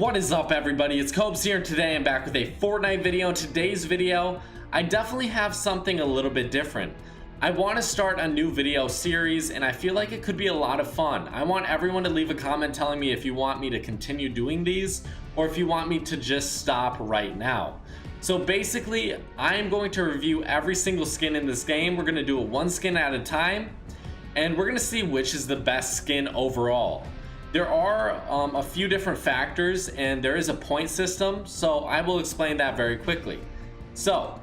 What is up, everybody? It's Cobes here, and today I'm back with a Fortnite video. In today's video, I definitely have something a little bit different. I want to start a new video series, and I feel like it could be a lot of fun. I want everyone to leave a comment telling me if you want me to continue doing these, or if you want me to just stop right now. So basically, I am going to review every single skin in this game. We're going to do it one skin at a time, and we're going to see which is the best skin overall. There are a few different factors, and there is a point system, so I will explain that very quickly. So,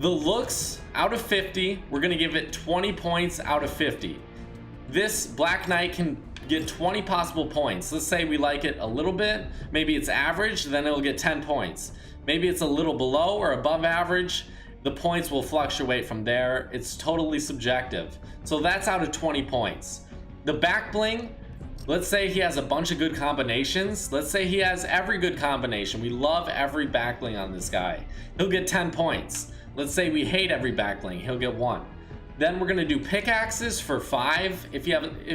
the looks out of 50, we're going to give it 20 points out of 50. This Black Knight can get 20 possible points. Let's say we like it a little bit, maybe it's average, then it'll get 10 points. Maybe it's a little below or above average, the points will fluctuate from there. It's totally subjective. So that's out of 20 points. The back bling, let's say he has a bunch of good combinations. Let's say he has every good combination. We love every back bling on this guy. He'll get 10 points. Let's say we hate every back bling. He'll get 1. Then we're gonna do pickaxes for 5. If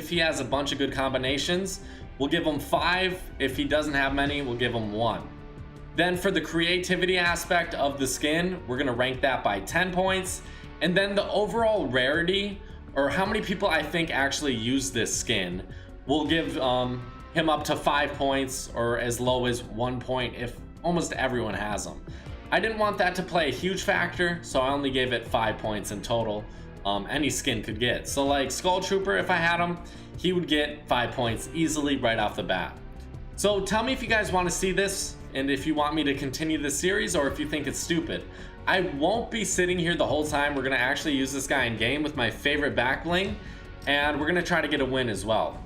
he has a bunch of good combinations, we'll give him 5. If he doesn't have many, we'll give him 1. Then for the creativity aspect of the skin, we're gonna rank that by 10 points. And then the overall rarity, or how many people I think actually use this skin, we'll give him up to 5 points, or as low as 1 point if almost everyone has them. I didn't want that to play a huge factor, so I only gave it 5 points in total. Any skin could get. So like Skull Trooper, if I had him, he would get 5 points easily right off the bat. So tell me if you guys want to see this, and if you want me to continue this series, or if you think it's stupid. I won't be sitting here the whole time. We're going to actually use this guy in game with my favorite back bling, and we're going to try to get a win as well.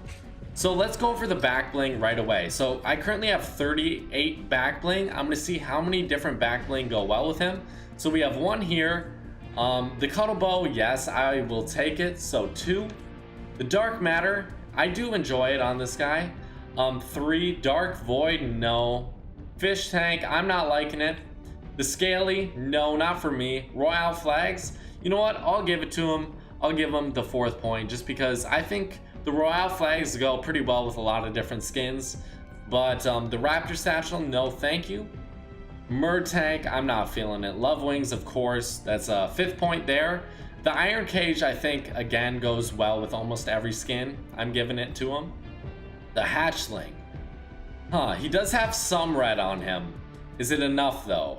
So let's go for the back bling right away. So I currently have 38 back bling. I'm going to see how many different back bling go well with him. So we have 1 here. The cuddle bow, yes, I will take it. So 2. The dark matter, I do enjoy it on this guy. 3. Dark void, no. Fish tank, I'm not liking it. The scaly, no, not for me. Royale flags, you know what? I'll give it to him. I'll give him the 4th point, just because I think the Royale flags go pretty well with a lot of different skins. But the Raptor satchel, no thank you. Mer tank, I'm not feeling it. Love wings, of course, that's a 5th point there. The iron cage, I think, again, goes well with almost every skin. I'm giving it to him. The hatchling, he does have some red on him. Is it enough though?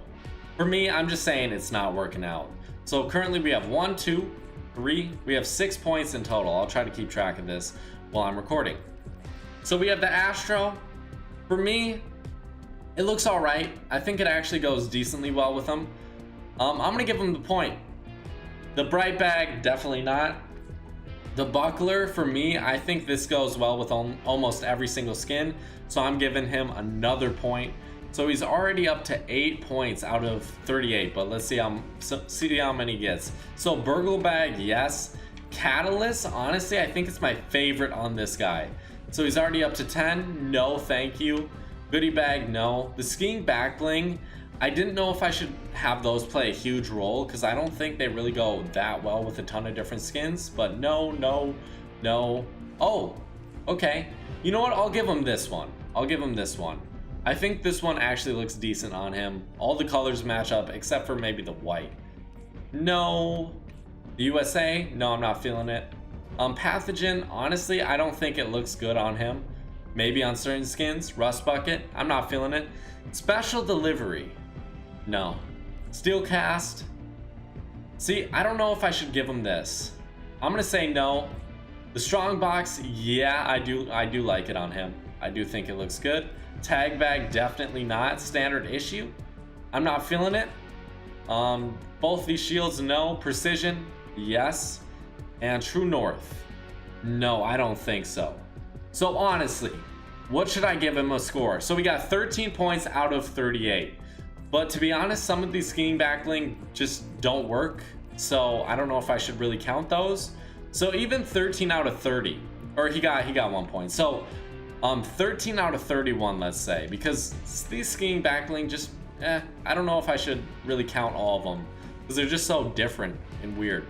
For me, I'm just saying it's not working out. So currently we have 1, 2, 3, we have 6 points in total. I'll try to keep track of this while I'm recording. So we have the Astro. For me, it looks all right. I think it actually goes decently well with him. I'm gonna give him the point. The Bright Bag, definitely not. The Buckler, for me, I think this goes well with almost every single skin, so I'm giving him another point. So he's already up to 8 points out of 38, but let's see how many he gets. So Burgle Bag, yes. Catalyst, honestly, I think it's my favorite on this guy. So he's already up to 10. No, thank you. Goodie Bag, no. The Skiing Back Bling, I didn't know if I should have those play a huge role, because I don't think they really go that well with a ton of different skins. But no, no, no. Oh, okay. You know what? I'll give him this one. I'll give him this one. I think this one actually looks decent on him. All the colors match up except for maybe the white. No. The USA? No, I'm not feeling it. Pathogen, honestly, I don't think it looks good on him. Maybe on certain skins. Rust Bucket, I'm not feeling it. Special Delivery, no. Steel Cast, see, I don't know if I should give him this. I'm gonna say no. The Strong Box, yeah, I do like it on him. I do think it looks good. Tag Bag, definitely not. Standard Issue, I'm not feeling it. Both these shields, no. Precision, yes. And True North, no, I don't think so. So honestly, what should I give him a score? So we got 13 points out of 38. But to be honest, some of these skiing back bling just don't work. So I don't know if I should really count those. So even 13 out of 30, or he got 1 point. So 13 out of 31, let's say, because these skiing back bling just, I don't know if I should really count all of them, because they're just so different and weird.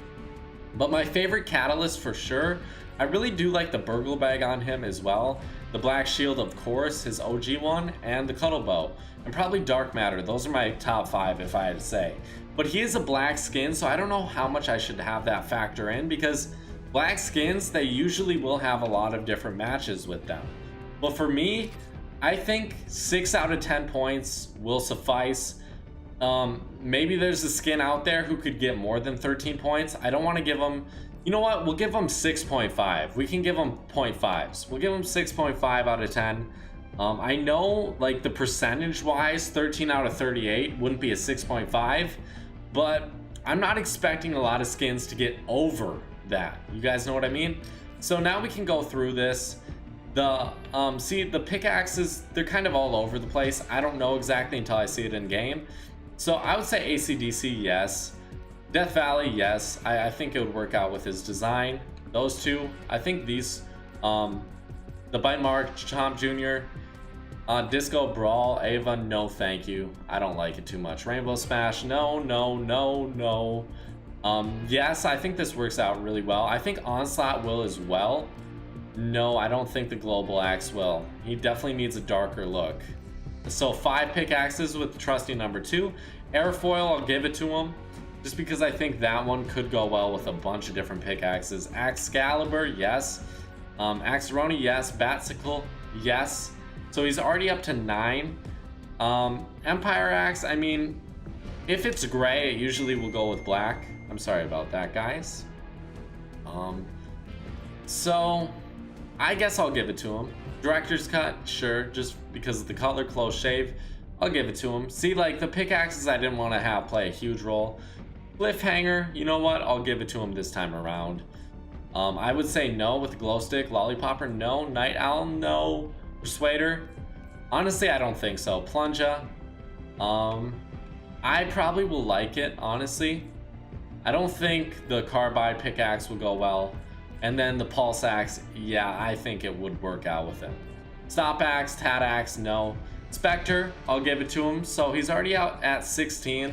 But my favorite catalyst for sure, I really do like the Burgle Bag on him as well. the black shield, of course, his OG one, and the cuddle bow, and probably dark matter. Those are my top 5 if I had to say. But he is a black skin, so I don't know how much I should have that factor in, because black skins, they usually will have a lot of different matches with them. But for me, I think 6 out of 10 points will suffice. Maybe there's a skin out there who could get more than 13 points. I don't want to give him, you know what, we'll give him 6.5. We can give him 0.5s. We'll give him 6.5 out of 10. I know, like, the percentage wise, 13 out of 38 wouldn't be a 6.5, but I'm not expecting a lot of skins to get over that. You guys know what I mean? So now we can go through this. See, the pickaxes, they're kind of all over the place. I don't know exactly until I see it in game. So I would say AC/DC, yes. Death Valley, yes. I think it would work out with his design. Those two. I think these, the Bite Mark, Chomp Jr., Disco Brawl, Ava, no thank you. I don't like it too much. Rainbow Smash, no, no, no, no. Yes, I think this works out really well. I think Onslaught will as well. No, I don't think the Global Axe will. He definitely needs a darker look. So 5 pickaxes with trusty number 2. Airfoil, I'll give it to him, just because I think that one could go well with a bunch of different pickaxes. Excalibur, yes. Axeroni, yes. Batsicle, yes. So he's already up to 9. Empire Axe, I mean, if it's gray, it usually will go with black. I'm sorry about that, guys. So I guess I'll give it to him. Director's Cut, sure, just because of the color, close shave, I'll give it to him. See, like, the pickaxes I didn't want to have play a huge role. Cliffhanger, you know what, I'll give it to him this time around. I would say no with the glow stick. Lollipopper, no. Night Owl, no. Persuader, honestly, I don't think so. Plunger, I probably will like it, honestly. I don't think the Carbide pickaxe will go well. And then the Pulse Axe, yeah, I think it would work out with him. Stop Axe, Tat Axe, no. Spectre, I'll give it to him. So he's already out at 16.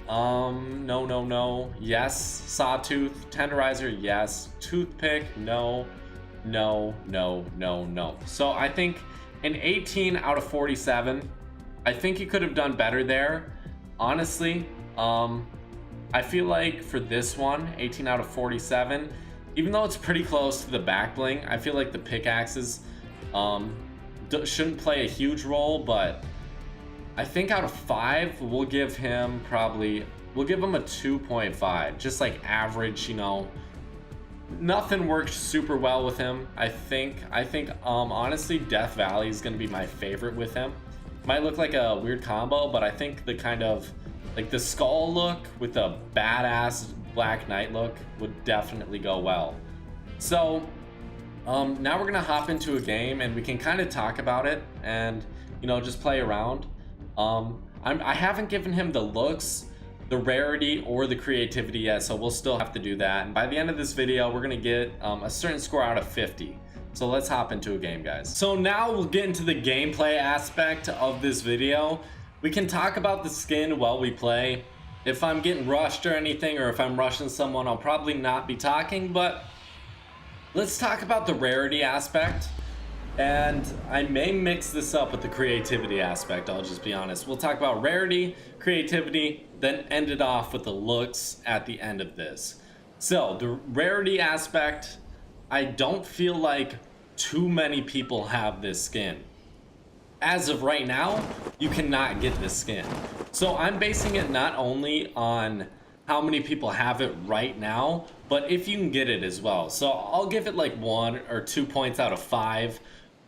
No, no, no. Yes. Sawtooth, Tenderizer, yes. Toothpick, no. No, no, no, no. So I think an 18 out of 47. I think he could have done better there. Honestly, I feel like for this one, 18 out of 47, even though it's pretty close to the back bling, I feel like the pickaxes shouldn't play a huge role, but I think out of 5, we'll give him a 2.5, just like average, you know. Nothing worked super well with him. I think honestly, Death Valley is gonna be my favorite with him. Might look like a weird combo, but I think the kind of like the skull look with a badass Black Knight look would definitely go well. So now we're gonna hop into a game and we can kind of talk about it and, you know, just play around. I haven't given him the looks, the rarity, or the creativity yet, so we'll still have to do that. And by the end of this video, we're gonna get a certain score out of 50. So let's hop into a game, guys. So now we'll get into the gameplay aspect of this video. We can talk about the skin while we play. If I'm getting rushed or anything, or if I'm rushing someone, I'll probably not be talking, but let's talk about the rarity aspect. And I may mix this up with the creativity aspect, I'll just be honest. We'll talk about rarity, creativity, then end it off with the looks at the end of this. So the rarity aspect, I don't feel like too many people have this skin. As of right now, you cannot get this skin. So I'm basing it not only on how many people have it right now, but if you can get it as well. So I'll give it like 1 or 2 points out of 5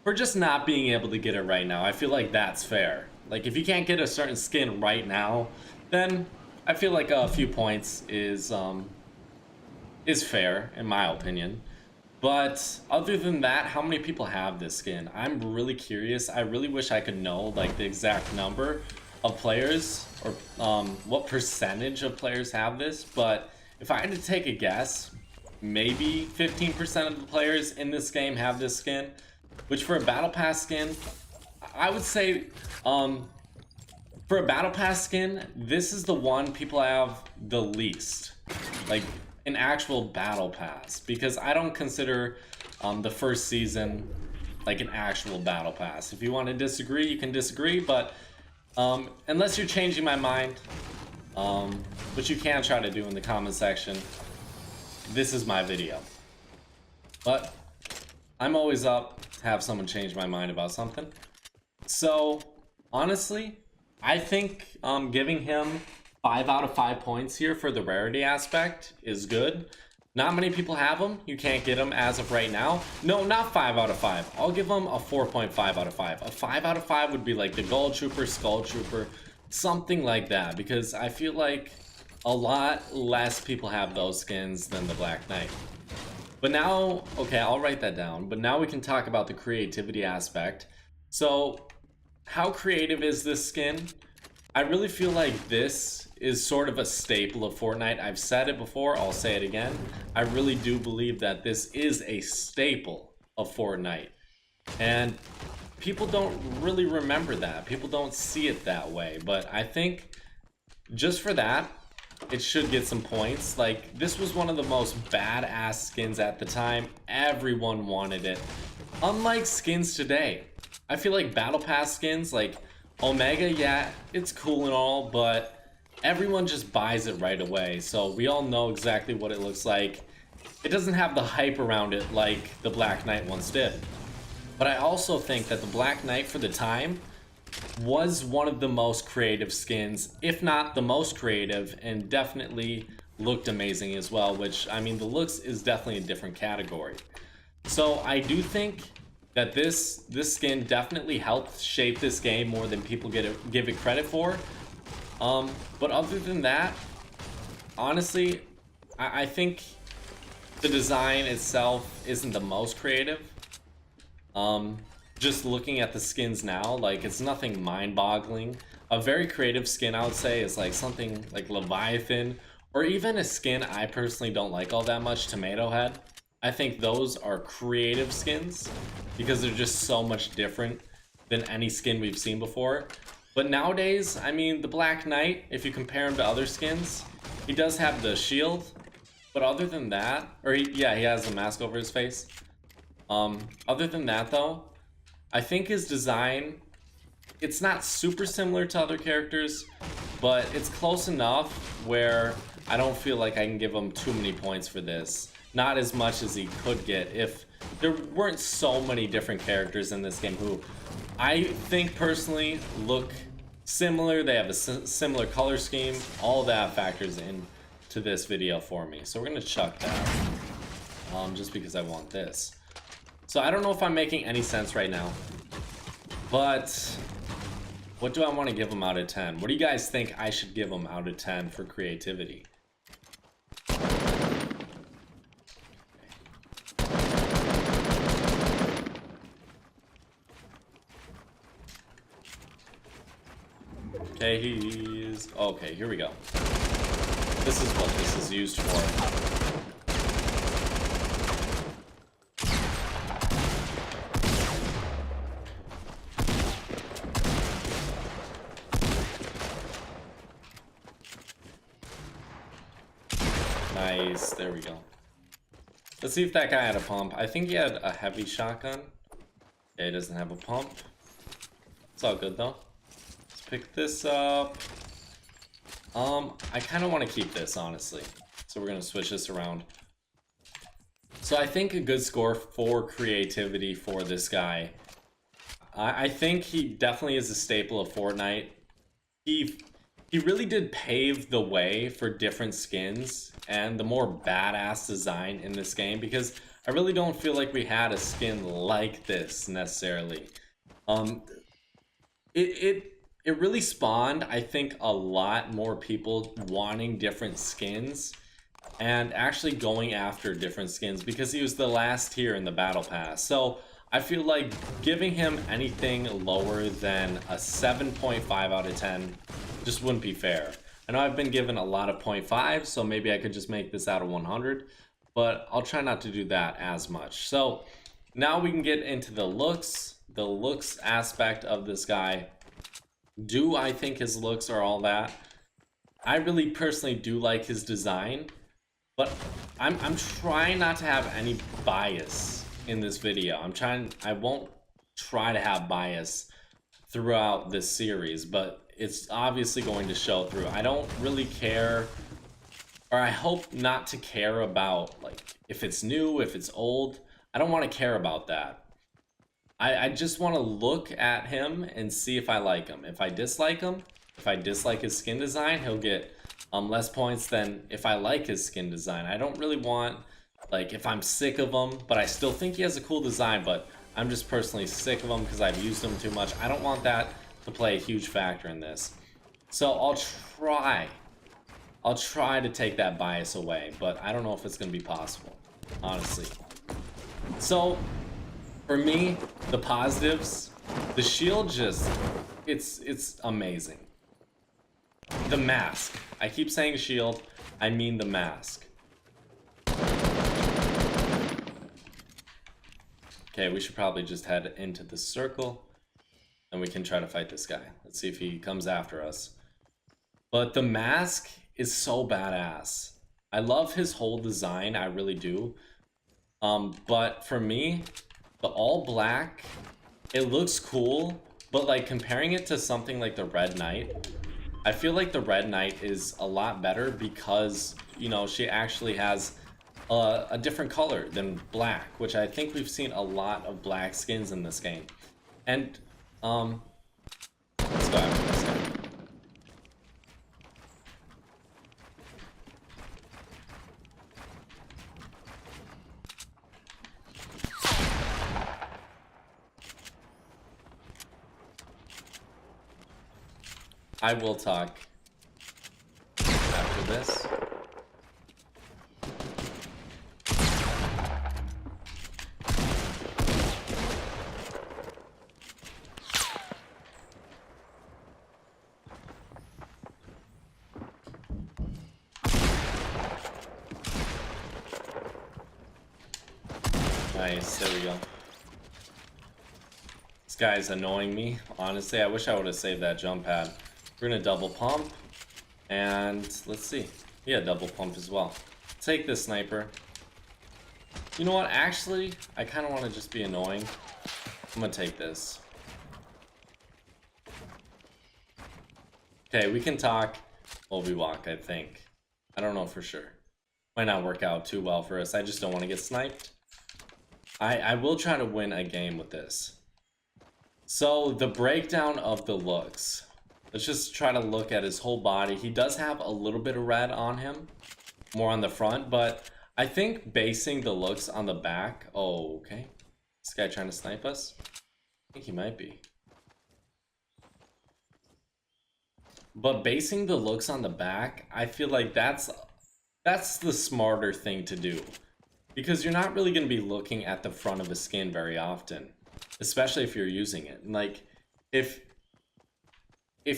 for just not being able to get it right now. I feel like that's fair. Like if you can't get a certain skin right now, then I feel like a few points is fair in my opinion. But other than that, how many people have this skin? I'm really curious. I really wish I could know like the exact number of players or what percentage of players have this. But if I had to take a guess, maybe 15% of the players in this game have this skin, which for a battle pass skin, I would say for a battle pass skin, this is the one people have the least. Like an actual battle pass, because I don't consider the first season like an actual battle pass. If you want to disagree, you can disagree, but unless you're changing my mind, which you can try to do in the comment section, this is my video. But I'm always up to have someone change my mind about something. So honestly, I think giving him 5 out of 5 points here for the rarity aspect is good. Not many people have them. You can't get them as of right now. No, not 5 out of 5. I'll give them a 4.5 out of 5. A 5 out of 5 would be like the Gold Trooper, Skull Trooper, something like that. Because I feel like a lot less people have those skins than the Black Knight. But now, okay, I'll write that down. But now we can talk about the creativity aspect. So, how creative is this skin? I really feel like this is sort of a staple of Fortnite. I've said it before, I'll say it again. I really do believe that this is a staple of Fortnite. And people don't really remember that. People don't see it that way. But I think just for that, it should get some points. Like, this was one of the most badass skins at the time. Everyone wanted it. Unlike skins today, I feel like Battle Pass skins, like Omega, yeah, it's cool and all, but everyone just buys it right away. So we all know exactly what it looks like. It doesn't have the hype around it like the Black Knight once did. But I also think that the Black Knight for the time was one of the most creative skins, if not the most creative, and definitely looked amazing as well, which, I mean, the looks is definitely a different category. So I do think that this skin definitely helped shape this game more than people give it credit for. But other than that, honestly, I think the design itself isn't the most creative. Just looking at the skins now, like, it's nothing mind-boggling. A very creative skin, I would say, is like something like Leviathan, or even a skin I personally don't like all that much, Tomato Head. I think those are creative skins because they're just so much different than any skin we've seen before. But nowadays, I mean, the Black Knight, if you compare him to other skins, he does have the shield. But other than that, yeah, he has the mask over his face. Other than that, though, I think his design, it's not super similar to other characters, but it's close enough where I don't feel like I can give him too many points for this. Not as much as he could get if there weren't so many different characters in this game who I think personally look similar. They have a similar color scheme. All that factors into this video for me. So we're gonna chuck that just because I want this. So I don't know if I'm making any sense right now, but what do I want to give him out of 10? What do you guys think I should give him out of 10 for creativity? Okay, he's... Okay, here we go. This is what this is used for. Nice, there we go. Let's see if that guy had a pump. I think he had a heavy shotgun. Yeah, he doesn't have a pump. It's all good though. Let's pick this up. I kind of want to keep this, honestly. So we're going to switch this around. So I think a good score for creativity for this guy. I think he definitely is a staple of Fortnite. He really did pave the way for different skins and the more badass design in this game, because I really don't feel like we had a skin like this necessarily. It really spawned, I think, a lot more people wanting different skins and actually going after different skins because he was the last tier in the battle pass. So I feel like giving him anything lower than a 7.5 out of 10 just wouldn't be fair. I know I've been given a lot of 0.5, so maybe I could just make this out of 100, but I'll try not to do that as much. So now we can get into the looks aspect of this guy. Do I think his looks are all that? I really personally do like his design, but I'm trying not to have any bias in this video. I won't try to have bias throughout this series, but it's obviously going to show through. I don't really care, or I hope not to care about, like, if it's new, if it's old. I don't want to care about that. I just want to look at him and see if I like him. If I dislike him, if I dislike his skin design, he'll get less points than if I like his skin design. I don't really want, like, if I'm sick of him, but I still think he has a cool design, but I'm just personally sick of him because I've used him too much. I don't want that to play a huge factor in this. So I'll try to take that bias away, but I don't know if it's going to be possible, honestly. So for me, the positives, the shield just, it's amazing. The mask. I keep saying shield, I mean the mask. Okay, we should probably just head into the circle and we can try to fight this guy. Let's see if he comes after us. But the mask is so badass. I love his whole design, I really do. But for me, the all black, it looks cool, but like comparing it to something like the Red Knight, I feel like the Red Knight is a lot better because, you know, she actually has a different color than black, which I think we've seen a lot of black skins in this game. And let's go after this guy. I will talk after this. Nice, there we go. This guy's annoying me, honestly. I wish I would have saved that jump pad. We're gonna double pump, and let's see. Yeah, double pump as well. Take this sniper. You know what? Actually, I kind of want to just be annoying. I'm gonna take this. Okay, we can talk while we walk, I think. I don't know for sure. Might not work out too well for us. I just don't want to get sniped. I will try to win a game with this. So, the breakdown of the looks. Let's just try to look at his whole body. He does have a little bit of red on him, more on the front, but I think basing the looks on the back. Oh, okay. This guy trying to snipe us? I think he might be. But basing the looks on the back, I feel like that's the smarter thing to do. Because you're not really going to be looking at the front of a skin very often, especially if you're using it. Like, if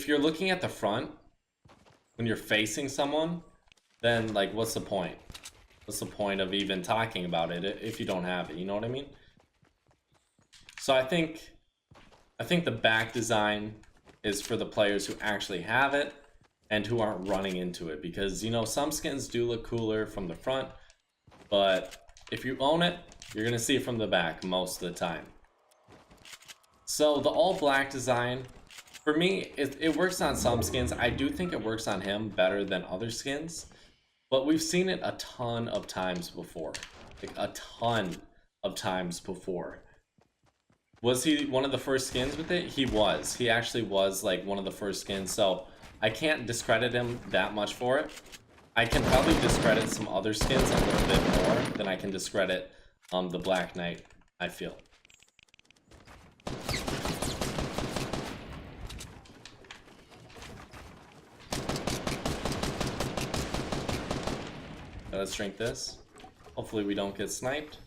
you're looking at the front when you're facing someone, then like what's the point? What's the point of even talking about it if you don't have it? You know what I mean? So I think the back design is for the players who actually have it and who aren't running into it, because you know some skins do look cooler from the front, but if you own it, you're gonna see it from the back most of the time. So the all black design, for me, it works on some skins. I do think it works on him better than other skins, but we've seen it a ton of times before. Like a ton of times before. Was he one of the first skins with it? He was. He actually was like one of the first skins, so I can't discredit him that much for it. I can probably discredit some other skins a little bit more than I can discredit the Black Knight, I feel. Let's drink this. Hopefully we don't get sniped.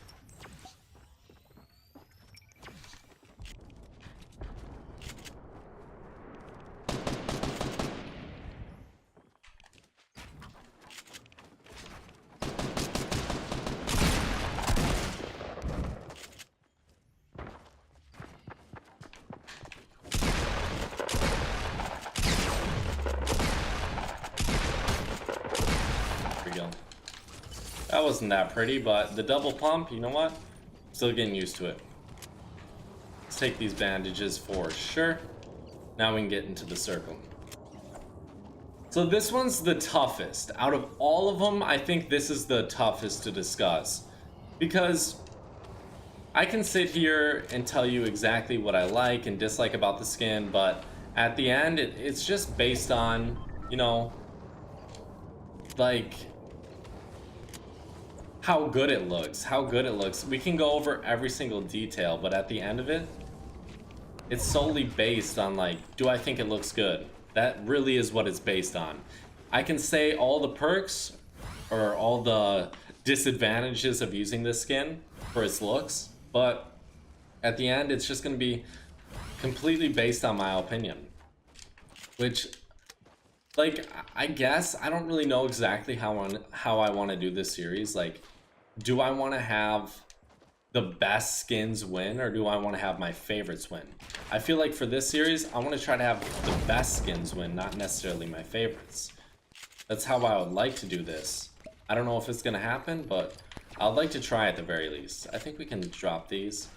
There we go. That wasn't that pretty, but the double pump, you know what? Still getting used to it. Let's take these bandages for sure. Now we can get into the circle. So this one's the toughest. Out of all of them, I think this is the toughest to discuss. Because I can sit here and tell you exactly what I like and dislike about the skin, but at the end, it's just based on, you know, like, how good it looks. We can go over every single detail, but at the end of it, it's solely based on, like, do I think it looks good? That really is what it's based on. I can say all the perks or all the disadvantages of using this skin for its looks, but at the end, it's just going to be completely based on my opinion. Which, like, I guess I don't really know exactly how I want to do this series. Like, do I want to have the best skins win, or do I want to have my favorites win? I feel like for this series, I want to try to have the best skins win, not necessarily my favorites. That's how I would like to do this. I don't know if it's going to happen, but I'd like to try at the very least. I think we can drop these.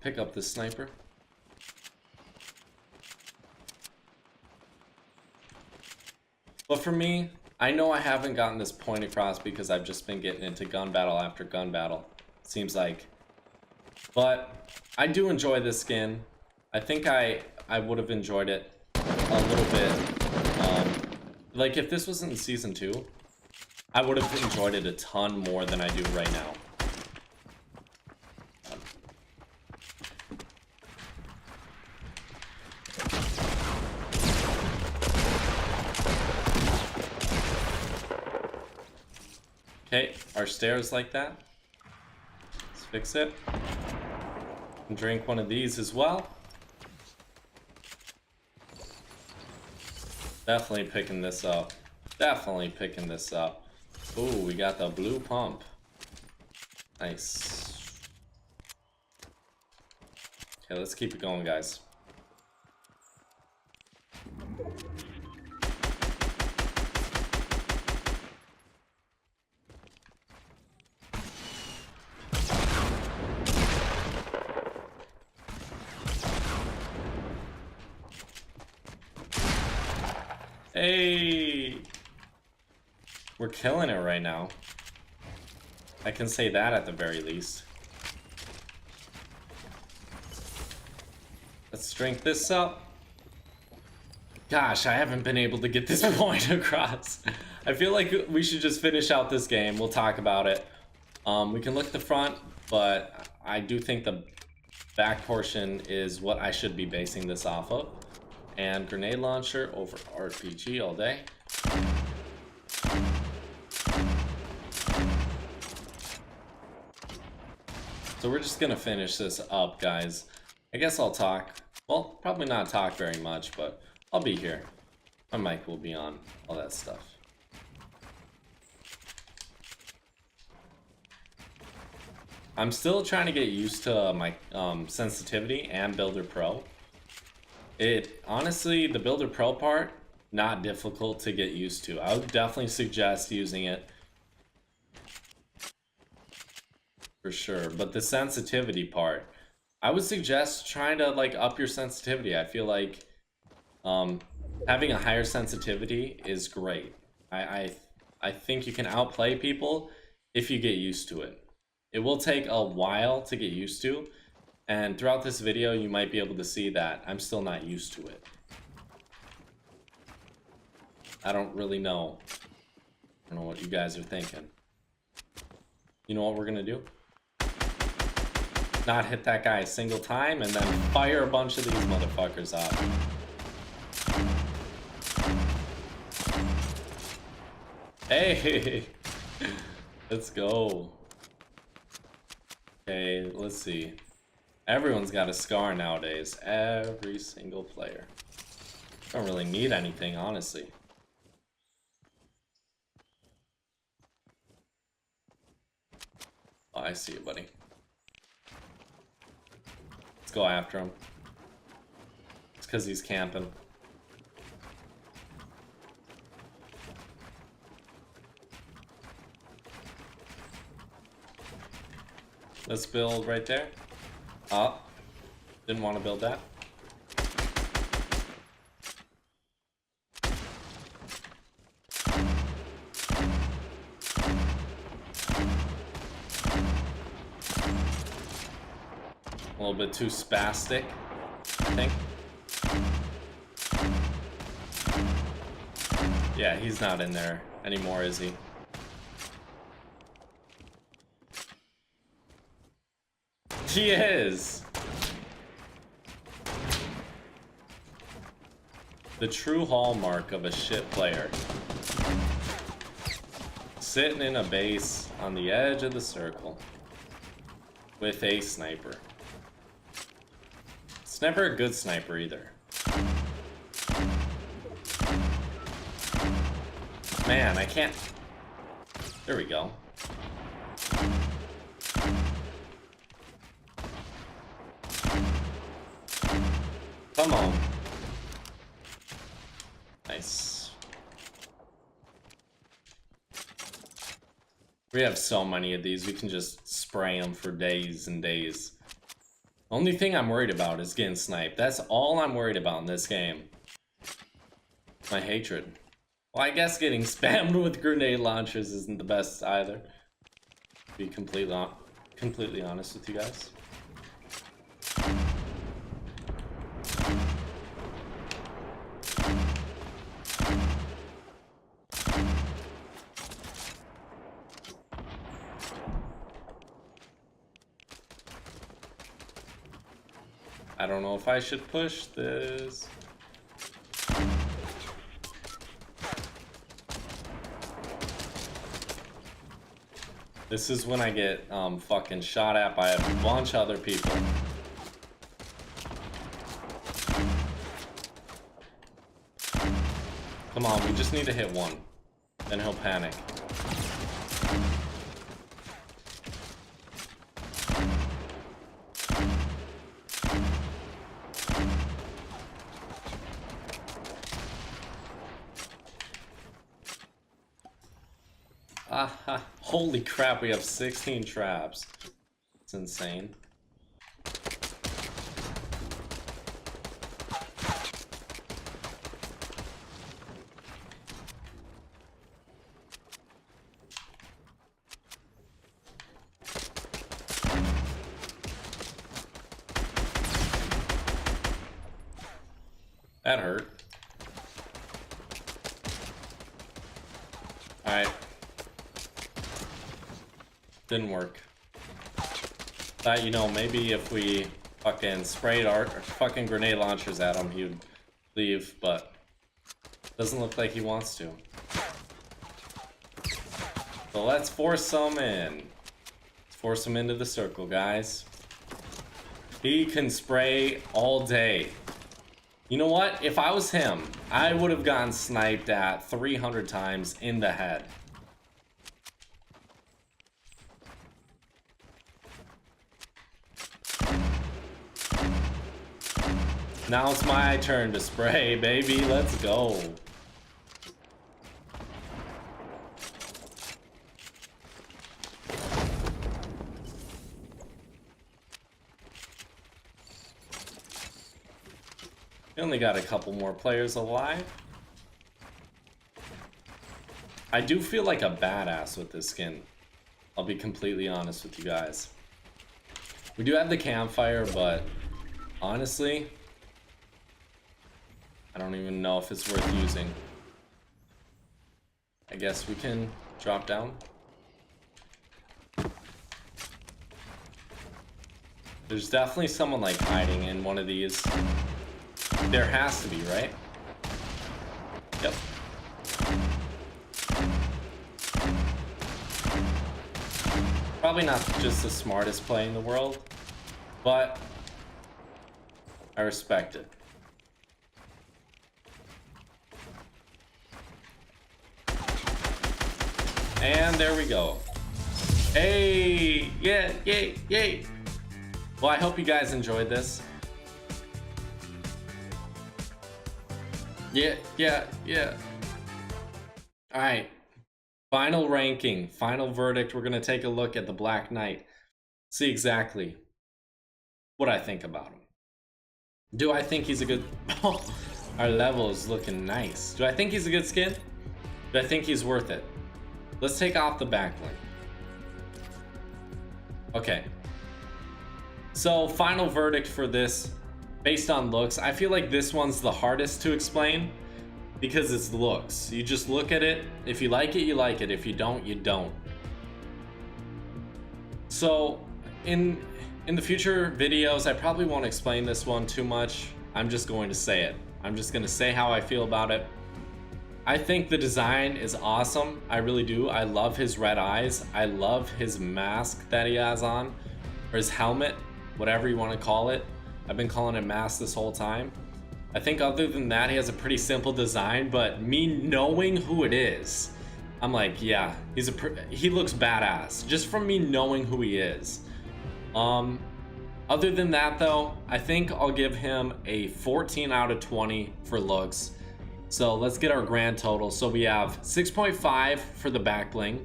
Pick up this sniper. But for me, I know I haven't gotten this point across because I've just been getting into gun battle after gun battle, seems like. But I do enjoy this skin. I think I would have enjoyed it a little bit. Like, if this was in Season 2, I would have enjoyed it a ton more than I do right now. Okay, our stairs like that. Let's fix it. And drink one of these as well. Definitely picking this up. Definitely picking this up. Ooh, we got the blue pump. Nice. Okay, let's keep it going, guys. Hey! We're killing it right now. I can say that at the very least. Let's drink this up. Gosh, I haven't been able to get this point across. I feel like we should just finish out this game. We'll talk about it. We can look at the front, but I do think the back portion is what I should be basing this off of. And grenade launcher over RPG all day. So we're just gonna finish this up, guys. I guess I'll talk. Well, probably not talk very much, but I'll be here. My mic will be on, all that stuff. I'm still trying to get used to my sensitivity and Builder Pro. Honestly, the Builder Pro part, not difficult to get used to. I would definitely suggest using it for sure. But the sensitivity part, I would suggest trying to like up your sensitivity. I feel like having a higher sensitivity is great. I think you can outplay people if you get used to it. It will take a while to get used to. And throughout this video, you might be able to see that I'm still not used to it. I don't really know. I don't know what you guys are thinking. You know what we're gonna do? Not hit that guy a single time and then fire a bunch of these motherfuckers off. Hey! Let's go. Okay, let's see. Everyone's got a scar nowadays. Every single player. Don't really need anything, honestly. Oh, I see you, buddy. Let's go after him. It's because he's camping. Let's build right there. Oh, didn't want to build that. A little bit too spastic, I think. Yeah, he's not in there anymore, is he? He is! The true hallmark of a shit player. Sitting in a base on the edge of the circle with a sniper. It's never a good sniper either. Man, I can't... There we go. Come on. Nice. We have so many of these, we can just spray them for days and days. Only thing I'm worried about is getting sniped. That's all I'm worried about in this game. My hatred. Well, I guess getting spammed with grenade launchers isn't the best either. To be completely honest with you guys. I don't know if I should push this. This is when I get fucking shot at by a bunch of other people. Come on, we just need to hit one. Then he'll panic. Aha. Holy crap, we have 16 traps. It's insane. That hurt. Alright. Didn't work. Thought, you know, maybe if we fucking sprayed our fucking grenade launchers at him, he'd leave, but doesn't look like he wants to. So let's force him in. Let's force him into the circle, guys. He can spray all day. You know what? If I was him, I would have gotten sniped at 300 times in the head. Now it's my turn to spray, baby. Let's go. We only got a couple more players alive. I do feel like a badass with this skin. I'll be completely honest with you guys. We do have the campfire, but honestly, I don't even know if it's worth using. I guess we can drop down. There's definitely someone like hiding in one of these. There has to be, right? Yep. Probably not just the smartest play in the world, but I respect it. And there we go. Hey, yeah, yay, yay. Well, I hope you guys enjoyed this. Yeah. All right. Final ranking, final verdict. We're going to take a look at the Black Knight. see exactly what I think about him. Do I think he's a good... Our level is looking nice. Do I think he's a good skin? Do I think he's worth it? Let's take off the backlink. Okay. So, final verdict for this, based on looks. I feel like this one's the hardest to explain because it's looks. You just look at it. If you like it, you like it. If you don't, you don't. So, in the future videos, I probably won't explain this one too much. I'm just going to say it. I'm just going to say how I feel about it. I think the design is awesome. I really do. I love his red eyes. I love his mask that he has on, or his helmet, whatever you want to call it. I've been calling it mask this whole time. I think other than that, he has a pretty simple design, but me knowing who it is, I'm like, yeah, he looks badass just from me knowing who he is. Other than that though, I think I'll give him a 14 out of 20 for looks. So let's get our grand total. So we have 6.5 for the back bling,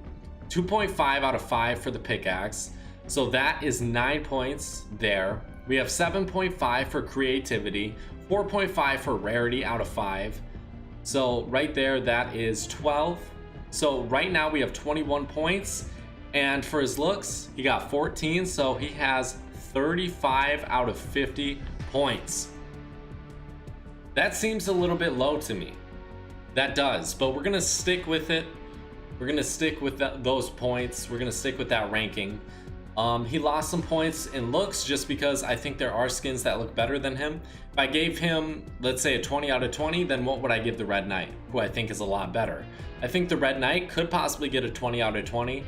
2.5 out of 5 for the pickaxe. So that is 9 points there. We have 7.5 for creativity, 4.5 for rarity out of 5. So right there, that is 12. So right now we have 21 points. And for his looks, he got 14. So he has 35 out of 50 points. That seems a little bit low to me. That does, but we're gonna stick with it. We're gonna stick with those points. We're gonna stick with that ranking. He lost some points in looks just because I think there are skins that look better than him. If I gave him, let's say, a 20 out of 20, then what would I give the Red Knight, who I think is a lot better? I think the Red Knight could possibly get a 20 out of 20,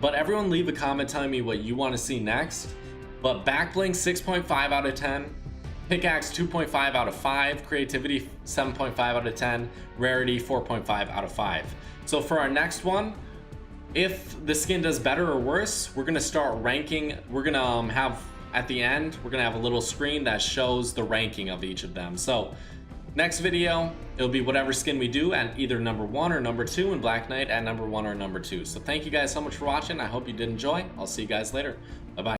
but everyone leave a comment telling me what you want to see next. But Backbling 6.5 out of 10, Pickaxe 2.5 out of 5, Creativity 7.5 out of 10, Rarity 4.5 out of 5. So for our next one, if the skin does better or worse, we're gonna start ranking. We're gonna have, at the end, we're gonna have a little screen that shows the ranking of each of them. So next video, it'll be whatever skin we do at either number 1 or number 2, and Black Knight at number 1 or number 2. So thank you guys so much for watching. I hope you did enjoy. I'll see you guys later. Bye-bye.